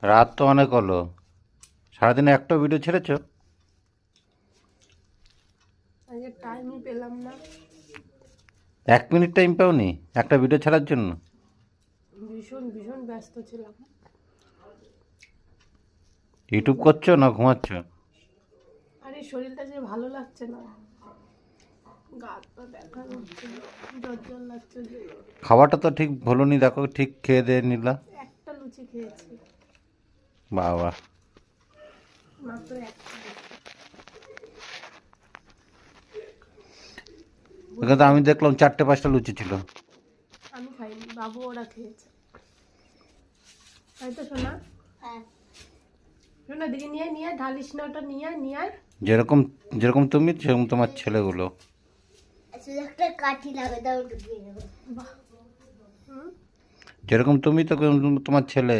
রাত তো অনেক হলো, সারাদিনে একটা ভিডিও ছেড়েছো? আজকে টাইমই পেলাম না। 1 মিনিট টাইম পাওনি একটা ভিডিও ছাড়ার জন্য? ভীষণ ভীষণ ব্যস্ত ছিলাম। ইউটিউব করছো না ঘুমাচ্ছ? আরে শরীরটা যে ভালো লাগছে না, গা হাত পা ব্যথা করছে, জ্বর জ্বর লাগছে যে। খাবারটা তো ঠিক ভুলোনি, দেখো ঠিক খেয়ে দিয়ে নিলা। একটা লুচি খেয়েছি, বাবা, মাত্র একটা লুচি। ওখানে তো আমি দেখলাম 4-5টা লুচি ছিল। আমি খাইনি, বাবু ওরা খেয়েছে। তাই তো শোনা? হ্যাঁ, শোনা দিকে নিয়ে নিয়ে ঢালিস না, ওটা নিয়ে নিয়ে আয়। যেরকম যেরকম তুমি সেরকম তোমার ছেলেগুলো। শুধু একটা কাঠি লাগে দাও ঢুকিয়ে দেবো। বাহ। হুম। যেরকম তুমি তো তোমার ছেলে।